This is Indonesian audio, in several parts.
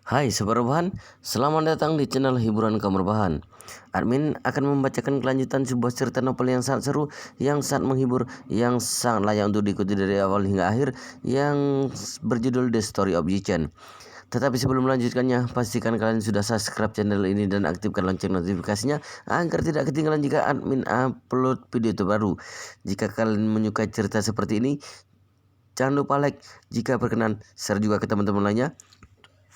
Hai Sobat Rebahan, selamat datang di channel hiburan Kamar Rebahan. Admin akan membacakan kelanjutan sebuah cerita novel yang sangat seru, yang sangat menghibur, yang sangat layak untuk diikuti dari awal hingga akhir, yang berjudul The Story of Yi-chan. Tetapi sebelum melanjutkannya, pastikan kalian sudah subscribe channel ini dan aktifkan lonceng notifikasinya agar tidak ketinggalan jika admin upload video terbaru. Jika kalian menyukai cerita seperti ini, jangan lupa like, jika berkenan share juga ke teman-teman lainnya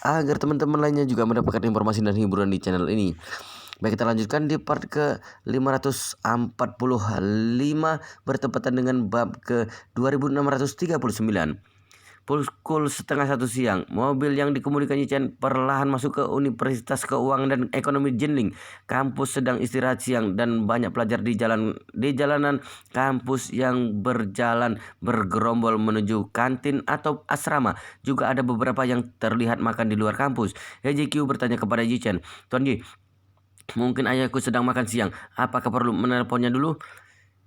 agar teman-teman lainnya juga mendapatkan informasi dan hiburan di channel ini. Baik, kita lanjutkan di part ke 545 bertepatan dengan bab ke 2639. Pukul setengah 1 siang, mobil yang dikemudikan Yi-chan perlahan masuk ke Universitas Keuangan dan Ekonomi Jinling. Kampus sedang istirahat siang dan banyak pelajar di jalanan kampus yang berjalan bergerombol menuju kantin atau asrama. Juga ada beberapa yang terlihat makan di luar kampus. HJQ bertanya kepada Yi-chan, "Tuan Yi, mungkin ayahku sedang makan siang. Apakah perlu menelponnya dulu?"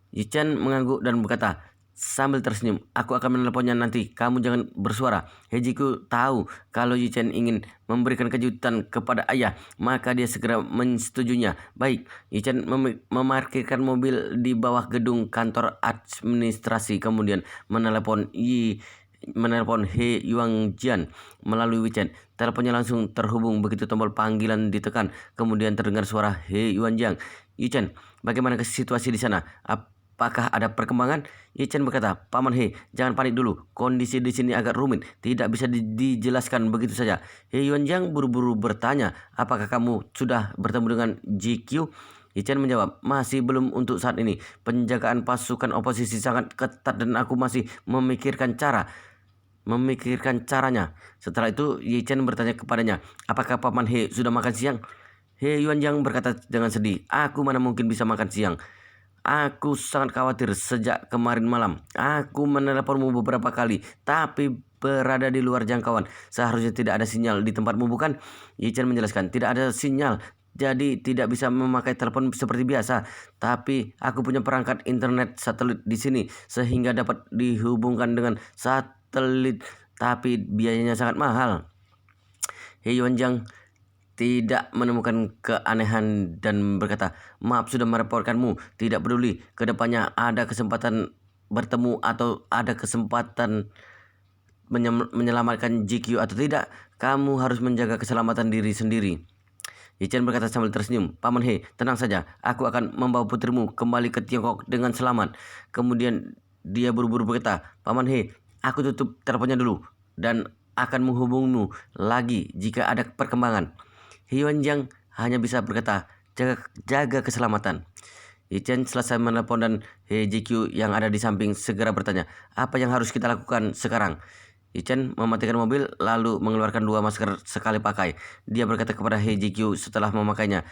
Yi-chan mengangguk dan berkata sambil tersenyum, "Aku akan menelponnya nanti. Kamu jangan bersuara." Hejiku tahu kalau Yi-chan ingin memberikan kejutan kepada ayah, maka dia segera menyetujuinya. Baik, Yi-chan memarkirkan mobil di bawah gedung kantor administrasi, kemudian menelpon He Yuangjian melalui WeChat. Teleponnya langsung terhubung begitu tombol panggilan ditekan. Kemudian terdengar suara He Yuanjian. "Yi-chan, bagaimana situasi di sana? Apakah ada perkembangan?" Yi-chan berkata, "Paman He, jangan panik dulu. Kondisi di sini agak rumit. Tidak bisa dijelaskan begitu saja." He Yuanjian buru-buru bertanya, "Apakah kamu sudah bertemu dengan GQ?" Yi-chan menjawab, "Masih belum untuk saat ini. Penjagaan pasukan oposisi sangat ketat dan aku masih memikirkan caranya." Setelah itu Yi-chan bertanya kepadanya, "Apakah Paman He sudah makan siang?" He Yuanjiang berkata dengan sedih, "Aku mana mungkin bisa makan siang. Aku sangat khawatir sejak kemarin malam. Aku menelponmu beberapa kali, tapi berada di luar jangkauan. Seharusnya tidak ada sinyal di tempatmu, bukan?" Yi-chan menjelaskan, "Tidak ada sinyal, jadi tidak bisa memakai telepon seperti biasa. Tapi aku punya perangkat internet satelit di sini, sehingga dapat dihubungkan dengan satelit, tapi biayanya sangat mahal." He Yuanjiang tidak menemukan keanehan dan berkata, "Maaf sudah merepotkanmu. Tidak peduli kedepannya ada kesempatan bertemu atau ada kesempatan menyelamatkan GQ atau tidak, kamu harus menjaga keselamatan diri sendiri." Yi-chan berkata sambil tersenyum, "Paman He, tenang saja. Aku akan membawa putrimu kembali ke Tiongkok dengan selamat." Kemudian dia buru-buru berkata, "Paman He, aku tutup teleponnya dulu dan akan menghubungimu lagi jika ada perkembangan." Hyunjang hanya bisa berkata, jaga keselamatan." Yi-chan selesai menelpon dan HJQ yang ada di samping segera bertanya, "Apa yang harus kita lakukan sekarang?" Yi-chan mematikan mobil lalu mengeluarkan 2 masker sekali pakai. Dia berkata kepada HJQ setelah memakainya,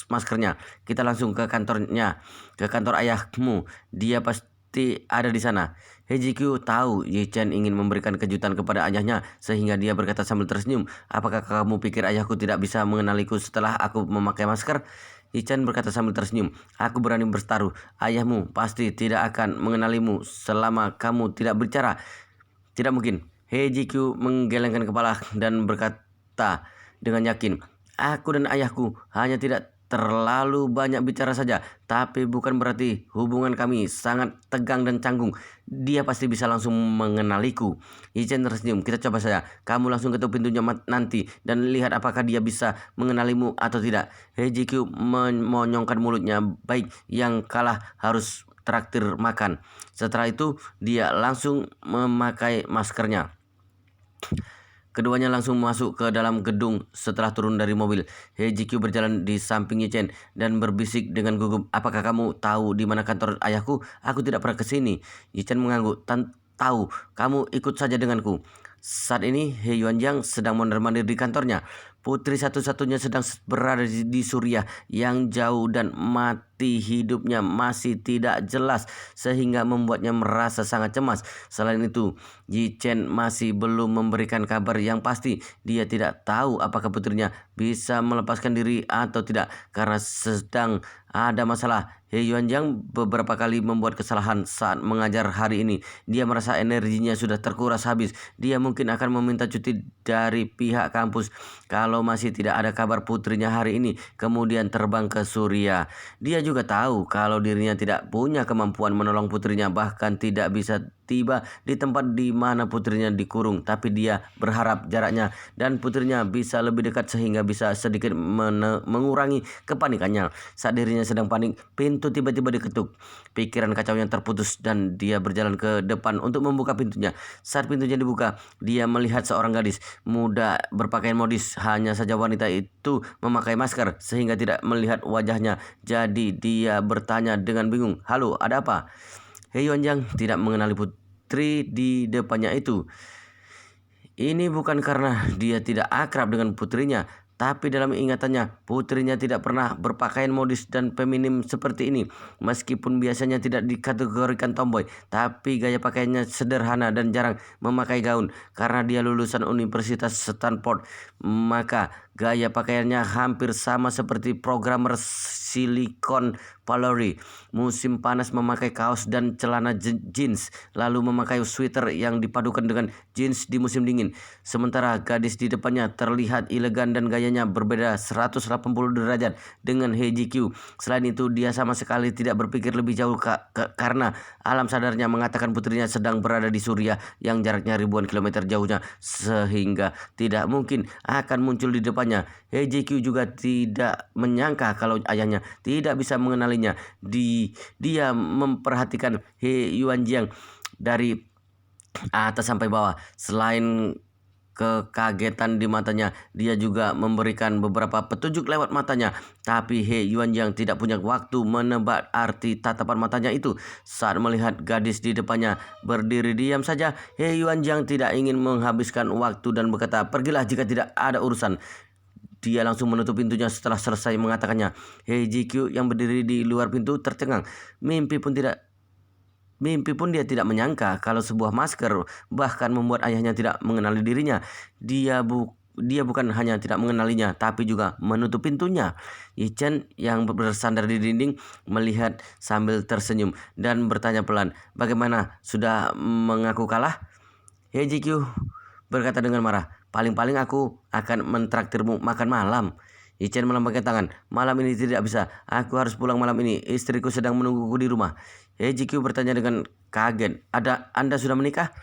maskernya. Kita langsung ke kantornya, ke kantor ayahmu. Dia pasti ada di sana." HJQ tahu Yi-chan ingin memberikan kejutan kepada ayahnya, sehingga dia berkata sambil tersenyum, "Apakah kamu pikir ayahku tidak bisa mengenaliku setelah aku memakai masker?" Yi-chan berkata sambil tersenyum, "Aku berani bertaruh, ayahmu pasti tidak akan mengenalimu selama kamu tidak bicara." "Tidak mungkin." HJQ menggelengkan kepala dan berkata dengan yakin, "Aku dan ayahku hanya tidak terlalu banyak bicara saja, tapi bukan berarti hubungan kami sangat tegang dan canggung. Dia pasti bisa langsung mengenaliku." Yi-chan tersenyum, "Kita coba saja. Kamu langsung ketuk pintunya nanti dan lihat apakah dia bisa mengenalimu atau tidak." HJQ memonyongkan mulutnya, "Baik, yang kalah harus traktir makan." Setelah itu dia langsung memakai maskernya. Keduanya langsung masuk ke dalam gedung. Setelah turun dari mobil, HJQ berjalan di samping Yi-chan dan berbisik dengan gugup, "Apakah kamu tahu di mana kantor ayahku? Aku tidak pernah ke sini." Yi-chan mengangguk, "Tahu, kamu ikut saja denganku." Saat ini He Yuanjiang sedang mondar-mandir di kantornya. Putri satu-satunya sedang berada di Suriah yang jauh dan mati hidupnya masih tidak jelas sehingga membuatnya merasa sangat cemas. Selain itu, Yi Chen masih belum memberikan kabar yang pasti. Dia tidak tahu apakah putrinya bisa melepaskan diri atau tidak karena sedang ada masalah. He Yuanjiang beberapa kali membuat kesalahan saat mengajar hari ini. Dia merasa energinya sudah terkuras habis. Dia mungkin akan meminta cuti dari pihak kampus kalau masih tidak ada kabar putrinya hari ini, kemudian terbang ke Suriah. Dia juga tahu kalau dirinya tidak punya kemampuan menolong putrinya, bahkan tidak bisa tiba di tempat di mana putrinya dikurung, tapi dia berharap jaraknya dan putrinya bisa lebih dekat sehingga bisa sedikit mengurangi kepanikannya. Saat dirinya sedang panik, pintu tiba-tiba diketuk. Pikiran kacaunya terputus dan dia berjalan ke depan untuk membuka pintunya. Saat pintunya dibuka, dia melihat seorang gadis muda berpakaian modis. Hanya saja wanita itu memakai masker sehingga tidak melihat wajahnya. Jadi dia bertanya dengan bingung, "Halo, ada apa?" He Yuanjiang tidak mengenali putri di depannya itu. Ini bukan karena dia tidak akrab dengan putrinya, tapi dalam ingatannya putrinya tidak pernah berpakaian modis dan feminim seperti ini. Meskipun biasanya tidak dikategorikan tomboy, tapi gaya pakaiannya sederhana dan jarang memakai gaun. Karena dia lulusan Universitas Stanford, maka gaya pakaiannya hampir sama seperti programmer Silicon Valley. Musim panas memakai kaos dan celana jeans, lalu memakai sweater yang dipadukan dengan jeans di musim dingin. Sementara gadis di depannya terlihat elegan dan gayanya berbeda 180 derajat dengan He Ji-kyu. Selain itu, dia sama sekali tidak berpikir lebih jauh karena alam sadarnya mengatakan putrinya sedang berada di Suriah yang jaraknya ribuan kilometer jauhnya, sehingga tidak mungkin akan muncul di depannya. He Ji-kyu juga tidak menyangka kalau ayahnya tidak bisa mengenalinya. Dia memperhatikan He Yuanjiang dari atas sampai bawah. Selain kekagetan di matanya, dia juga memberikan beberapa petunjuk lewat matanya. Tapi He Yuanjiang tidak punya waktu menebak arti tatapan matanya itu. Saat melihat gadis di depannya berdiri diam saja, He Yuanjiang tidak ingin menghabiskan waktu dan berkata, "Pergilah jika tidak ada urusan." Dia langsung menutup pintunya setelah selesai mengatakannya. He Ji-kyu yang berdiri di luar pintu tercengang. Mimpi pun dia tidak menyangka kalau sebuah masker bahkan membuat ayahnya tidak mengenali dirinya. Dia bukan hanya tidak mengenalinya, tapi juga menutup pintunya. Yi Chen yang bersandar di dinding melihat sambil tersenyum dan bertanya pelan, "Bagaimana? Sudah mengaku kalah?" He Ji-kyu berkata dengan marah, "Paling-paling aku akan mentraktirmu makan malam." Yi Chen melambaikan tangan. "Malam ini tidak bisa. Aku harus pulang malam ini. Istriku sedang menungguku di rumah." He Ji-kyu bertanya dengan kaget. "Anda sudah menikah?"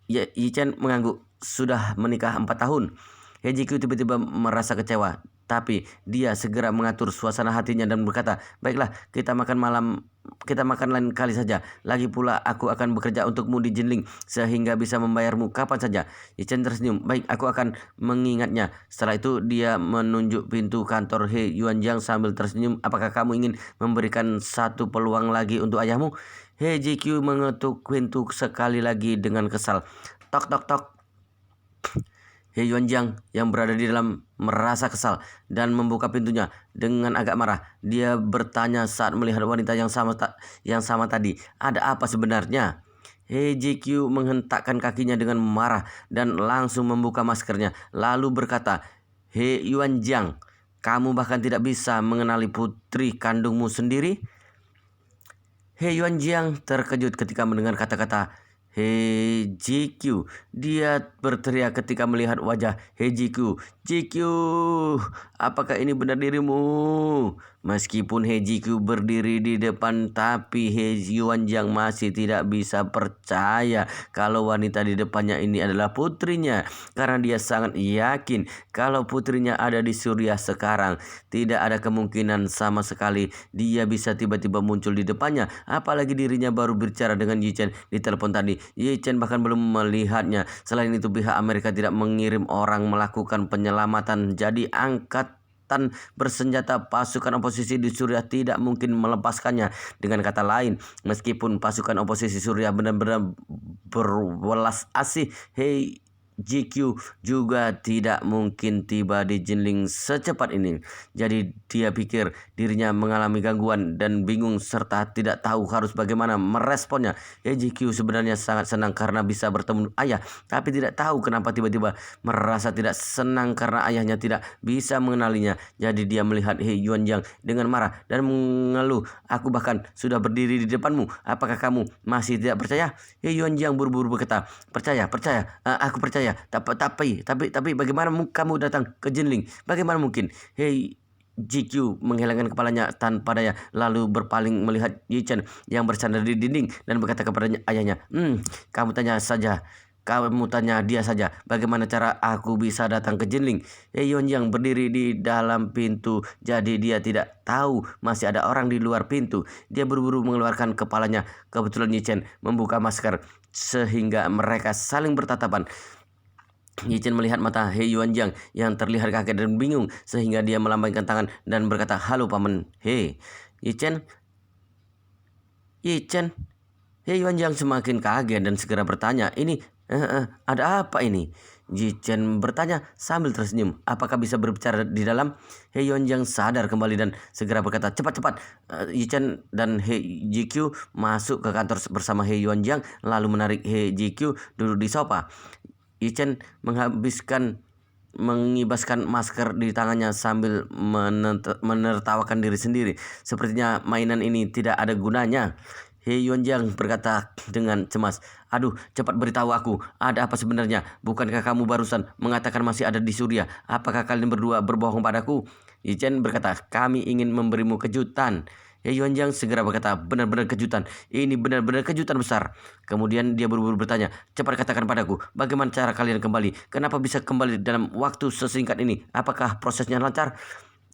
Yi Chen mengangguk. "Sudah menikah 4 tahun." He Ji-kyu tiba-tiba merasa kecewa. Tapi dia segera mengatur suasana hatinya dan berkata, "Baiklah, kita makan lain kali saja. Lagi pula aku akan bekerja untukmu di Jinling sehingga bisa membayarmu kapan saja." Yi Chen tersenyum. "Baik, aku akan mengingatnya." Setelah itu dia menunjuk pintu kantor He Yuanjiang sambil tersenyum. "Apakah kamu ingin memberikan satu peluang lagi untuk ayahmu?" He Ji-kyu mengetuk pintu sekali lagi dengan kesal. Tok tok tok. He Yuanjiang yang berada di dalam merasa kesal dan membuka pintunya dengan agak marah. Dia bertanya saat melihat wanita yang sama tadi, "Ada apa sebenarnya?" He Ji-kyu menghentakkan kakinya dengan marah dan langsung membuka maskernya, lalu berkata, "He Yuanjiang, kamu bahkan tidak bisa mengenali putri kandungmu sendiri?" He Yuanjiang terkejut ketika mendengar kata-kata He Ji-kyu. Dia berteriak ketika melihat wajah He Ji-kyu. "Ji-kyu, apakah ini benar dirimu?" Meskipun He Ji-kyu berdiri di depan, tapi He Yuanjiang masih tidak bisa percaya kalau wanita di depannya ini adalah putrinya. Karena dia sangat yakin kalau putrinya ada di Suriah sekarang. Tidak ada kemungkinan sama sekali dia bisa tiba-tiba muncul di depannya. Apalagi dirinya baru bicara dengan Yi Chen di telepon tadi. Yi Chen bahkan belum melihatnya. Selain itu, pihak Amerika tidak mengirim orang melakukan penyelamatan. Jadi angkatan bersenjata pasukan oposisi di Suriah tidak mungkin melepaskannya. Dengan kata lain, meskipun pasukan oposisi Suriah benar-benar berwelas asih, He GQ juga tidak mungkin tiba di Jinling secepat ini. Jadi dia pikir dirinya mengalami gangguan dan bingung serta tidak tahu harus bagaimana meresponnya. GQ sebenarnya sangat senang karena bisa bertemu ayah, tapi tidak tahu kenapa tiba-tiba merasa tidak senang karena ayahnya tidak bisa mengenalinya. Jadi dia melihat He Yuanjang dengan marah dan mengeluh. Aku bahkan sudah berdiri di depanmu. Apakah kamu masih tidak percaya? He Yuanjang buru-buru berkata, percaya, aku percaya. Tapi bagaimana kamu datang ke Jinling? Bagaimana mungkin? Hei, GQ menghelangkan kepalanya tanpa daya, lalu berpaling melihat Yi Chen yang bersandar di dinding dan berkata kepada ayahnya, kamu tanya saja. Kamu tanya dia saja, bagaimana cara aku bisa datang ke Jinling? Hei Yuanjang berdiri di dalam pintu, jadi dia tidak tahu masih ada orang di luar pintu. Dia buru-buru mengeluarkan kepalanya. Kebetulan Yi Chen membuka masker sehingga mereka saling bertatapan. Yi Chen melihat mata He Yuanjang yang terlihat kaget dan bingung sehingga dia melambaikan tangan dan berkata, halo paman He. Yi Chen. He Yuanjang semakin kaget dan segera bertanya, ini ada apa ini? Yi Chen bertanya sambil tersenyum, apakah bisa berbicara di dalam? He Yuanjang sadar kembali dan segera berkata, cepat. Yi Chen dan He GQ masuk ke kantor bersama He Yuanjang lalu menarik He GQ duduk di sofa. Yi Chen mengibaskan masker di tangannya sambil menertawakan diri sendiri. Sepertinya mainan ini tidak ada gunanya. He Yuanjang berkata dengan cemas, aduh, cepat beritahu aku, ada apa sebenarnya? Bukankah kamu barusan mengatakan masih ada di Surya? Apakah kalian berdua berbohong padaku? Yi Chen berkata, kami ingin memberimu kejutan. He Yuanjang segera berkata, benar-benar kejutan. Ini benar-benar kejutan besar. Kemudian dia buru-buru bertanya, cepat katakan padaku, bagaimana cara kalian kembali? Kenapa bisa kembali dalam waktu sesingkat ini? Apakah prosesnya lancar?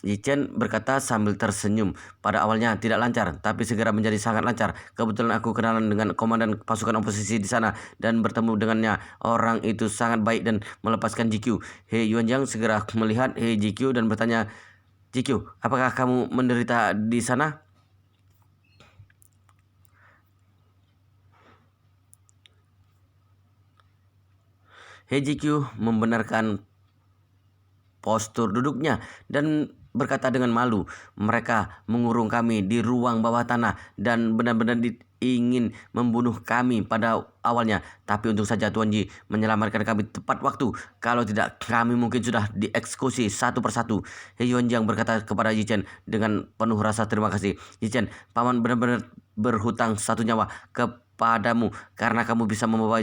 Yi Chen berkata sambil tersenyum. Pada awalnya tidak lancar, tapi segera menjadi sangat lancar. Kebetulan aku kenalan dengan komandan pasukan oposisi di sana dan bertemu dengannya. Orang itu sangat baik dan melepaskan GQ. He Yuanjang segera melihat He GQ dan bertanya, GQ, apakah kamu menderita di sana? He GQ membenarkan postur duduknya dan berkata dengan malu, mereka mengurung kami di ruang bawah tanah dan benar-benar ingin membunuh kami pada awalnya. Tapi untung saja Tuan Yi menyelamatkan kami tepat waktu. Kalau tidak, kami mungkin sudah dieksekusi satu persatu. He Yuanjang berkata kepada Yi Chen dengan penuh rasa terima kasih. Yi Chen, paman benar-benar berhutang satu nyawa kepadamu karena kamu bisa membawa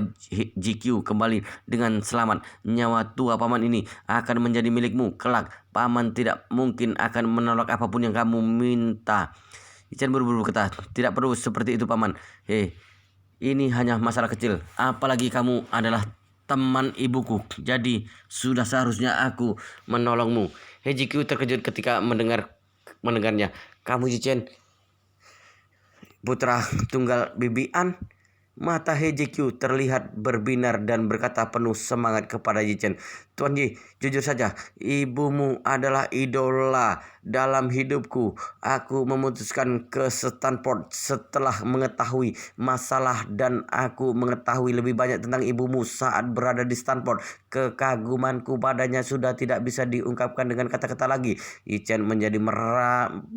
GQ kembali dengan selamat. Nyawa tua paman ini akan menjadi milikmu kelak. Paman tidak mungkin akan menolak apapun yang kamu minta. Yi Chen buru-buru berkata, tidak perlu seperti itu paman. Ini hanya masalah kecil. Apalagi kamu adalah teman ibuku, jadi sudah seharusnya aku menolongmu. GQ terkejut ketika mendengarnya. Kamu Yi Chen, putra tunggal Bibi An? Mata He GQ terlihat berbinar dan berkata penuh semangat kepada Yi Chen, Tuan Yi, jujur saja, ibumu adalah idola dalam hidupku. Aku memutuskan ke Stanford setelah mengetahui masalah dan aku mengetahui lebih banyak tentang ibumu saat berada di Stanford. Kekagumanku padanya sudah tidak bisa diungkapkan dengan kata-kata lagi. Yi Chen menjadi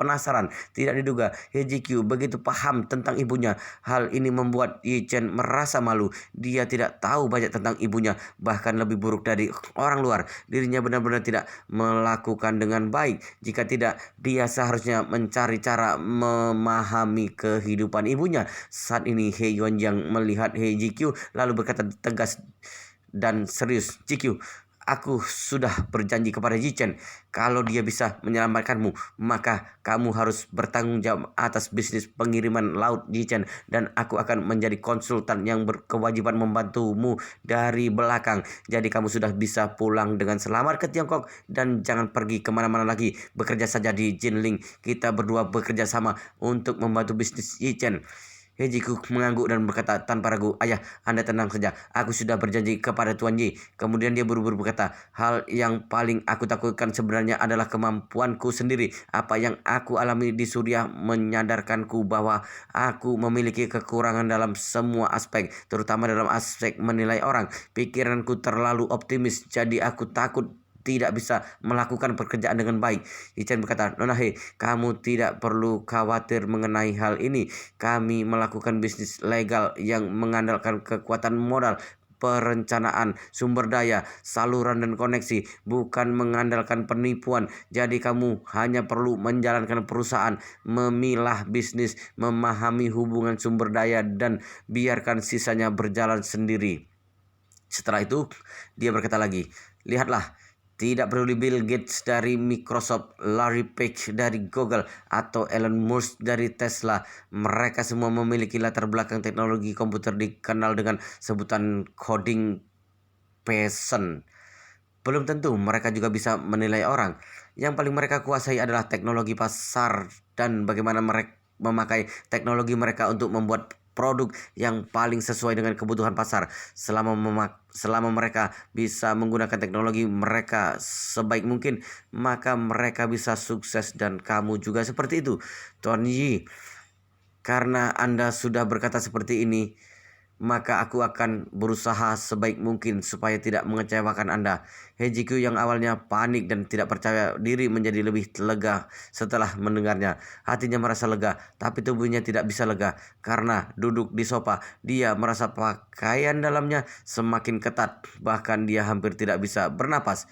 penasaran. Tidak diduga He GQ begitu paham tentang ibunya. Hal ini membuat Yi Chen merasa malu. Dia tidak tahu banyak tentang ibunya, bahkan lebih buruk dari orang luar. Dirinya benar-benar tidak melakukan dengan baik. Jika tidak, dia seharusnya mencari cara memahami kehidupan ibunya. Saat ini He Yuanjang melihat He GQ lalu berkata tegas dan serius, GQ, aku sudah berjanji kepada Yi Chen, kalau dia bisa menyelamatkanmu, maka kamu harus bertanggung jawab atas bisnis pengiriman laut Yi Chen, dan aku akan menjadi konsultan yang berkewajiban membantumu dari belakang. Jadi kamu sudah bisa pulang dengan selamat ke Tiongkok dan jangan pergi kemana-mana lagi. Bekerja saja di Jinling. Kita berdua bekerja sama untuk membantu bisnis Yi Chen. Hejiku mengangguk dan berkata tanpa ragu, "Ayah, Anda tenang saja. Aku sudah berjanji kepada Tuan Yi." Kemudian dia buru-buru berkata, "Hal yang paling aku takutkan sebenarnya adalah kemampuanku sendiri. Apa yang aku alami di Suriah menyadarkanku bahwa aku memiliki kekurangan dalam semua aspek, terutama dalam aspek menilai orang. Pikiranku terlalu optimis, jadi aku takut tidak bisa melakukan pekerjaan dengan baik." Ichen berkata, "Nona He, kamu tidak perlu khawatir mengenai hal ini. Kami melakukan bisnis legal yang mengandalkan kekuatan modal, perencanaan, sumber daya, saluran dan koneksi, bukan mengandalkan penipuan. Jadi kamu hanya perlu menjalankan perusahaan, memilah bisnis, memahami hubungan sumber daya, dan biarkan sisanya berjalan sendiri." Setelah itu, dia berkata lagi, "Lihatlah, tidak peduli Bill Gates dari Microsoft, Larry Page dari Google, atau Elon Musk dari Tesla. Mereka semua memiliki latar belakang teknologi komputer dikenal dengan sebutan coding passion. Belum tentu mereka juga bisa menilai orang. Yang paling mereka kuasai adalah teknologi pasar dan bagaimana mereka memakai teknologi mereka untuk membuat produk yang paling sesuai dengan kebutuhan pasar. Selama mereka bisa menggunakan teknologi mereka sebaik mungkin, maka mereka bisa sukses, dan kamu juga seperti itu, Tuan Yi. Karena Anda sudah berkata seperti ini, maka aku akan berusaha sebaik mungkin supaya tidak mengecewakan Anda." Hejiku yang awalnya panik dan tidak percaya diri menjadi lebih lega setelah mendengarnya. Hatinya merasa lega, tapi tubuhnya tidak bisa lega. Karena duduk di sofa, dia merasa pakaian dalamnya semakin ketat. Bahkan dia hampir tidak bisa bernapas.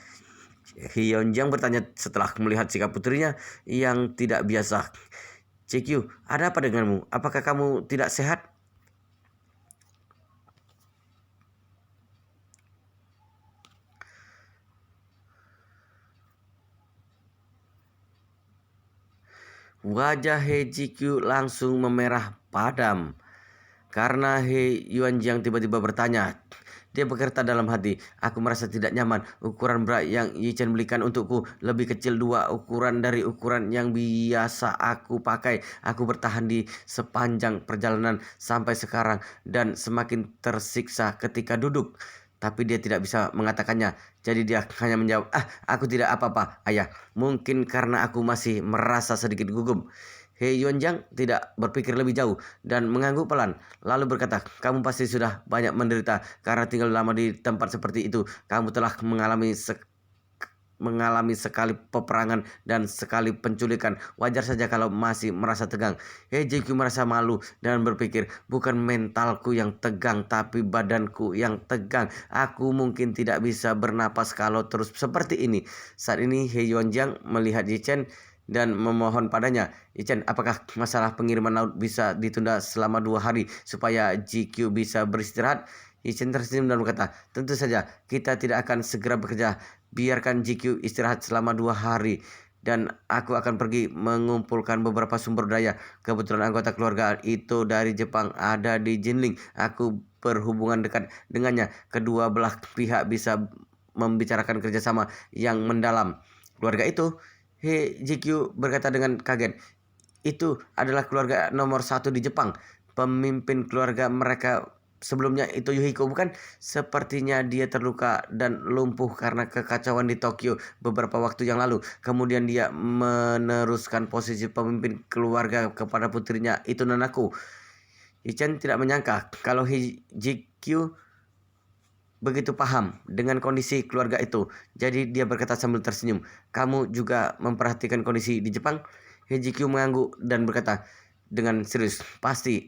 Hyunjang bertanya setelah melihat sikap putrinya yang tidak biasa, "CQ, ada apa denganmu? Apakah kamu tidak sehat?" Wajah He Jikyu langsung memerah padam karena He Yuanjiang tiba-tiba bertanya. Dia berkata dalam hati, "Aku merasa tidak nyaman. Ukuran bra yang Yi Chen belikan untukku lebih kecil 2 ukuran dari ukuran yang biasa aku pakai. Aku bertahan di sepanjang perjalanan sampai sekarang dan semakin tersiksa ketika duduk." Tapi dia tidak bisa mengatakannya. Jadi dia hanya menjawab, "Aku tidak apa-apa, Ayah. Mungkin karena aku masih merasa sedikit gugup." He Yuanjiang tidak berpikir lebih jauh dan mengangguk pelan, lalu berkata, "Kamu pasti sudah banyak menderita karena tinggal lama di tempat seperti itu. Kamu telah mengalami sekali peperangan dan sekali penculikan. Wajar saja kalau masih merasa tegang." Hejiku merasa malu dan berpikir, bukan mentalku yang tegang, tapi badanku yang tegang. Aku mungkin tidak bisa bernapas kalau terus seperti ini. Saat ini He Yuanjiang melihat Yi Chen dan memohon padanya, "Yi Chen, apakah masalah pengiriman laut bisa ditunda selama 2 hari supaya GQ bisa beristirahat?" Yi Chen tersenyum dan berkata, "Tentu saja, kita tidak akan segera bekerja. Biarkan GQ istirahat selama 2 hari. Dan aku akan pergi mengumpulkan beberapa sumber daya. Kebetulan anggota keluarga itu dari Jepang ada di Jinling. Aku berhubungan dekat dengannya. Kedua belah pihak bisa membicarakan kerjasama yang mendalam." "Keluarga itu?" He JQ berkata dengan kaget. "Itu adalah keluarga nomor 1 di Jepang. Pemimpin keluarga mereka sebelumnya itu Yuhiko, bukan? Sepertinya dia terluka dan lumpuh karena kekacauan di Tokyo beberapa waktu yang lalu. Kemudian dia meneruskan posisi pemimpin keluarga kepada putrinya, itu Nanako." Ichan tidak menyangka kalau Hijikyu begitu paham dengan kondisi keluarga itu. Jadi dia berkata sambil tersenyum, "Kamu juga memperhatikan kondisi di Jepang?" Hijikyu mengangguk dan berkata dengan serius, Pasti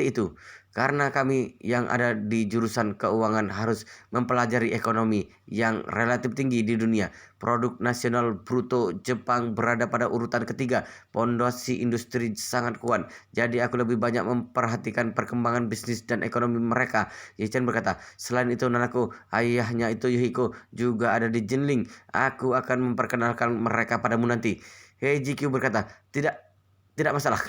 itu. Karena kami yang ada di jurusan keuangan harus mempelajari ekonomi yang relatif tinggi di dunia. Produk nasional bruto Jepang berada pada urutan ketiga. Pondasi industri sangat kuat. Jadi aku lebih banyak memperhatikan perkembangan bisnis dan ekonomi mereka." Yichen berkata, "Selain itu Nanako, ayahnya itu Yuhiko, juga ada di Jinling. Aku akan memperkenalkan mereka padamu nanti." Heijikyu berkata, Tidak masalah."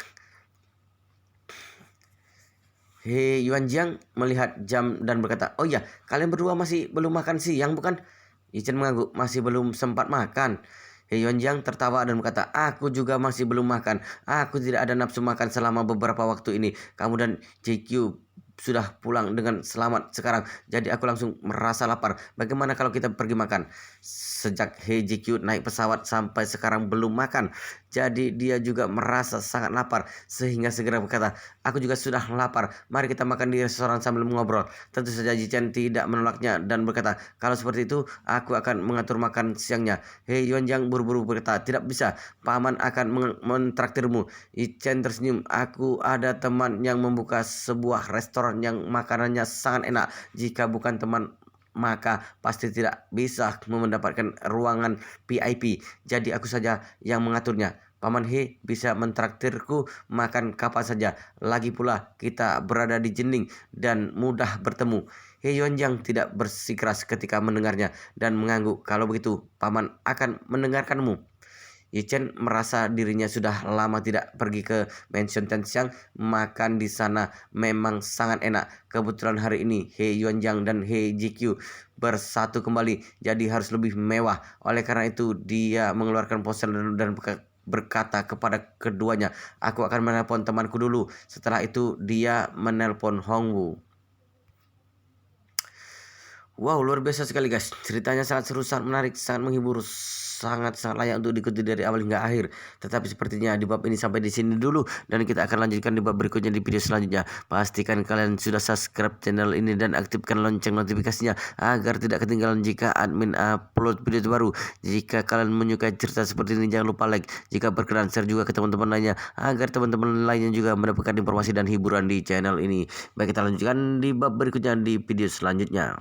He Yuanjiang melihat jam dan berkata, "Oh iya, kalian berdua masih belum makan siang, bukan?" Yichen mengangguk, "Masih belum sempat makan." He Yuanjang tertawa dan berkata, aku juga masih belum makan. Aku tidak ada nafsu makan selama beberapa waktu ini. Kamu dan JQ sudah pulang dengan selamat sekarang. Jadi aku langsung merasa lapar. Bagaimana kalau kita pergi makan? Sejak He JQ naik pesawat sampai sekarang belum makan. Jadi dia juga merasa sangat lapar. Sehingga segera berkata, aku juga sudah lapar. Mari kita makan di restoran sambil mengobrol. Tentu saja Ji Chen tidak menolaknya dan berkata, kalau seperti itu aku akan mengatur makan siangnya. He Yuanjang buru-buru berkata, tidak bisa. Paman akan mentraktirmu. Ichen tersenyum. Aku ada teman yang membuka sebuah restoran yang makanannya sangat enak. Jika bukan teman, maka pasti tidak bisa mendapatkan ruangan VIP. Jadi aku saja yang mengaturnya. Paman He bisa mentraktirku makan kapan saja. Lagi pula kita berada di Jining dan mudah bertemu. He Yuanjang tidak bersikeras ketika mendengarnya dan mengangguk. Kalau begitu, paman akan mendengarkanmu. Yichen merasa dirinya sudah lama tidak pergi ke Mansion Tenxiang. Makan di sana memang sangat enak. Kebetulan hari ini He Yuanjang dan He Jikyu bersatu kembali, jadi harus lebih mewah. Oleh karena itu dia mengeluarkan ponsel dan berkata kepada keduanya, aku akan menelpon temanku dulu. Setelah itu dia menelpon Hongwu. Wow, luar biasa sekali guys. Ceritanya sangat seru, sangat menarik, sangat menghibur, sangat-sangat layak untuk diikuti dari awal hingga akhir. Tetapi sepertinya di bab ini sampai di sini dulu dan kita akan lanjutkan di bab berikutnya di video selanjutnya. Pastikan kalian sudah subscribe channel ini dan aktifkan lonceng notifikasinya agar tidak ketinggalan jika admin upload video terbaru. Jika kalian menyukai cerita seperti ini, jangan lupa like. Jika berkenan, share juga ke teman-teman lainnya agar teman-teman lainnya juga mendapatkan informasi dan hiburan di channel ini. Baik, kita lanjutkan di bab berikutnya di video selanjutnya.